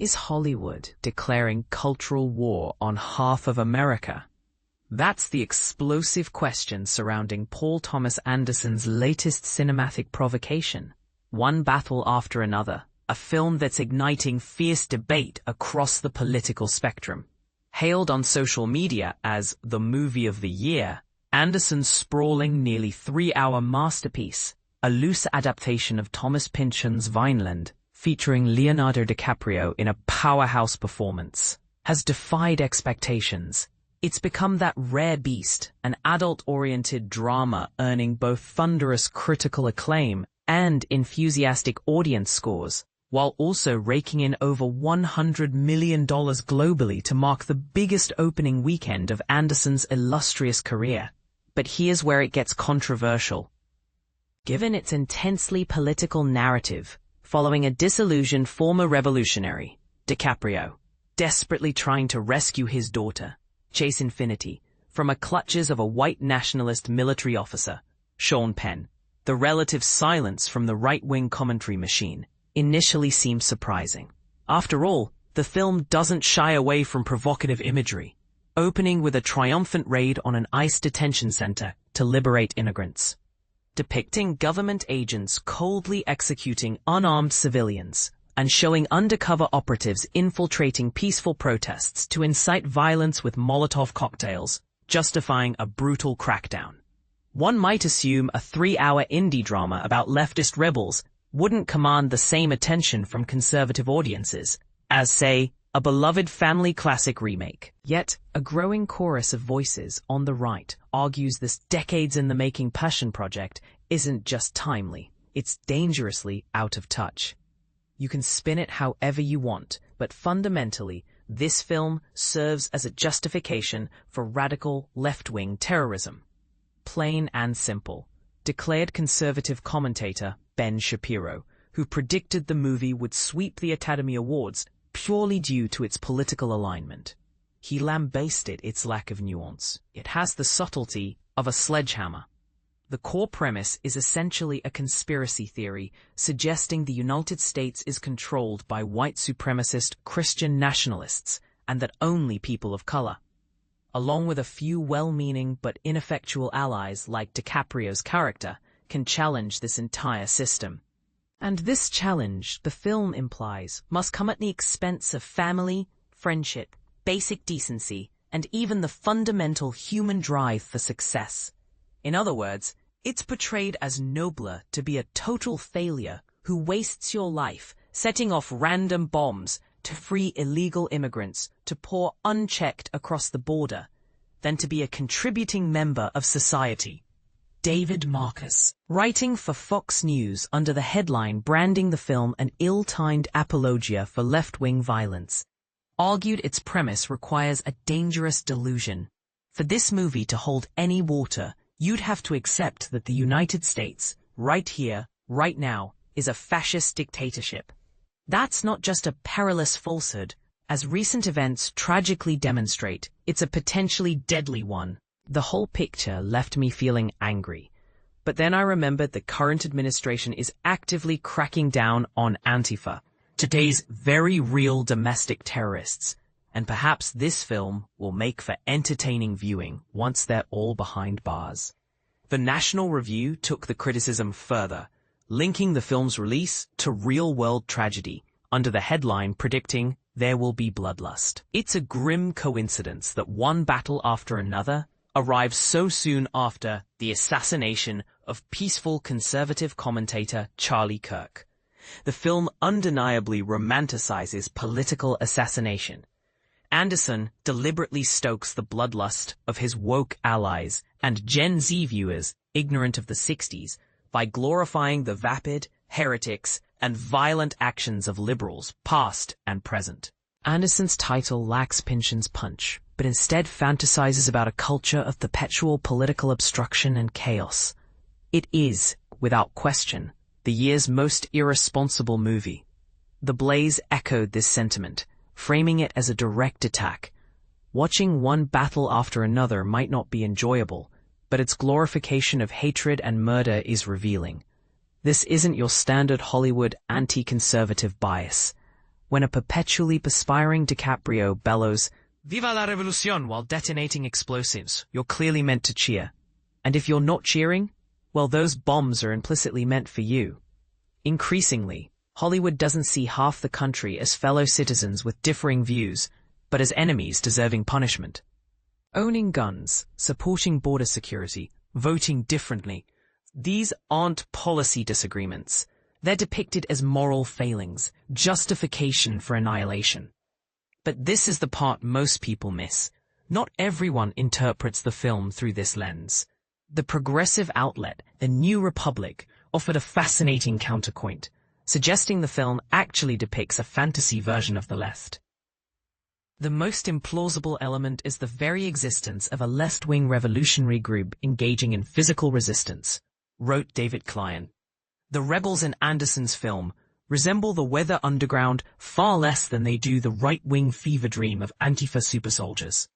Is Hollywood declaring cultural war on half of America? That's the explosive question surrounding Paul Thomas Anderson's latest cinematic provocation, One Battle After Another, a film that's igniting fierce debate across the political spectrum. Hailed on social media as the movie of the year, Anderson's sprawling, nearly 3-hour masterpiece, a loose adaptation of Thomas Pynchon's Vineland, featuring Leonardo DiCaprio in a powerhouse performance, has defied expectations. It's become that rare beast, an adult-oriented drama earning both thunderous critical acclaim and enthusiastic audience scores, while also raking in over $100 million globally to mark the biggest opening weekend of Anderson's illustrious career. But here's where it gets controversial. Given its intensely political narrative, following a disillusioned former revolutionary, DiCaprio, desperately trying to rescue his daughter, Chase Infinity, from the clutches of a white nationalist military officer, Sean Penn, the relative silence from the right-wing commentary machine initially seemed surprising. After all, the film doesn't shy away from provocative imagery, opening with a triumphant raid on an ICE detention center to liberate immigrants, depicting government agents coldly executing unarmed civilians, and showing undercover operatives infiltrating peaceful protests to incite violence with Molotov cocktails, justifying a brutal crackdown. One might assume a 3-hour indie drama about leftist rebels wouldn't command the same attention from conservative audiences as, say, a beloved family classic remake. Yet, a growing chorus of voices on the right argues this decades-in-the-making passion project isn't just timely, it's dangerously out of touch. You can spin it however you want, but fundamentally, this film serves as a justification for radical left-wing terrorism. Plain and simple, declared conservative commentator Ben Shapiro, who predicted the movie would sweep the Academy Awards purely due to its political alignment. He lambasted its lack of nuance. It has the subtlety of a sledgehammer. The core premise is essentially a conspiracy theory suggesting the United States is controlled by white supremacist Christian nationalists and that only people of color, along with a few well-meaning but ineffectual allies like DiCaprio's character, can challenge this entire system. And this challenge, the film implies, must come at the expense of family, friendship, basic decency, and even the fundamental human drive for success. In other words, it's portrayed as nobler to be a total failure who wastes your life setting off random bombs to free illegal immigrants to pour unchecked across the border than to be a contributing member of society. David Marcus, writing for Fox News under the headline branding the film an ill-timed apologia for left-wing violence, argued its premise requires a dangerous delusion. For this movie to hold any water, you'd have to accept that the United States, right here, right now, is a fascist dictatorship. That's not just a perilous falsehood. As recent events tragically demonstrate, it's a potentially deadly one. The whole picture left me feeling angry. But then I remembered the current administration is actively cracking down on Antifa, today's very real domestic terrorists. And perhaps this film will make for entertaining viewing once they're all behind bars. The National Review took the criticism further, linking the film's release to real-world tragedy, under the headline predicting there will be bloodlust. It's a grim coincidence that One Battle After Another arrives so soon after the assassination of peaceful conservative commentator Charlie Kirk. The film undeniably romanticizes political assassination. Anderson deliberately stokes the bloodlust of his woke allies and Gen Z viewers ignorant of the 60s by glorifying the vapid, heretics, and violent actions of liberals, past and present. Anderson's title lacks Pynchon's punch, but instead fantasizes about a culture of perpetual political obstruction and chaos. It is, without question, the year's most irresponsible movie. The Blaze echoed this sentiment, framing it as a direct attack. Watching One Battle After Another might not be enjoyable, but its glorification of hatred and murder is revealing. This isn't your standard Hollywood anti-conservative bias. when a perpetually perspiring DiCaprio bellows, "Viva la revolución," while detonating explosives, you're clearly meant to cheer. And if you're not cheering, well, those bombs are implicitly meant for you. Increasingly, Hollywood doesn't see half the country as fellow citizens with differing views, but as enemies deserving punishment. Owning guns, supporting border security, voting differently, these aren't policy disagreements. They're depicted as moral failings, justification for annihilation. But this is the part most people miss. Not everyone interprets the film through this lens. The progressive outlet, The New Republic, offered a fascinating counterpoint, suggesting the film actually depicts a fantasy version of the left. The most implausible element is the very existence of a left-wing revolutionary group engaging in physical resistance, wrote David Klein. The rebels in Anderson's film resemble the Weather Underground far less than they do the right-wing fever dream of Antifa super soldiers.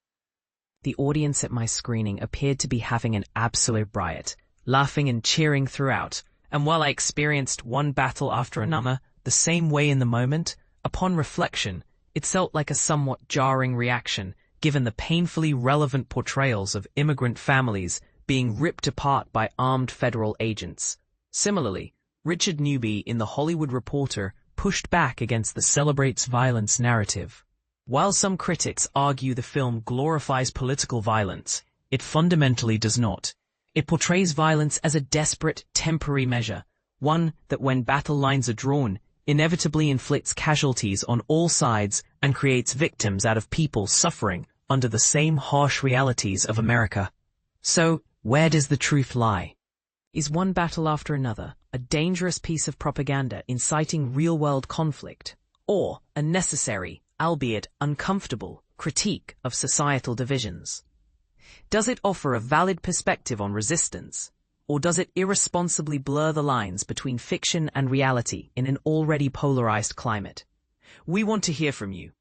The audience at my screening appeared to be having an absolute riot, laughing and cheering throughout, and while I experienced one battle after another the same way in the moment, upon reflection, it felt like a somewhat jarring reaction given the painfully relevant portrayals of immigrant families being ripped apart by armed federal agents. Similarly, Richard Newby in The Hollywood Reporter pushed back against the celebrates violence narrative. While some critics argue the film glorifies political violence, it fundamentally does not. It portrays violence as a desperate, temporary measure, one that when battle lines are drawn, inevitably inflicts casualties on all sides and creates victims out of people suffering under the same harsh realities of America. So, where does the truth lie? Is one battle after another a dangerous piece of propaganda inciting real-world conflict, or a necessary, albeit uncomfortable, critique of societal divisions? Does it offer a valid perspective on resistance, or does it irresponsibly blur the lines between fiction and reality in an already polarized climate? We want to hear from you.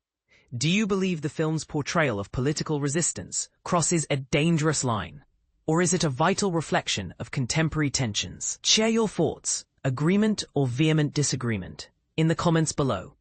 Do you believe the film's portrayal of political resistance crosses a dangerous line? Or is it a vital reflection of contemporary tensions? Share your thoughts, agreement or vehement disagreement, in the comments below.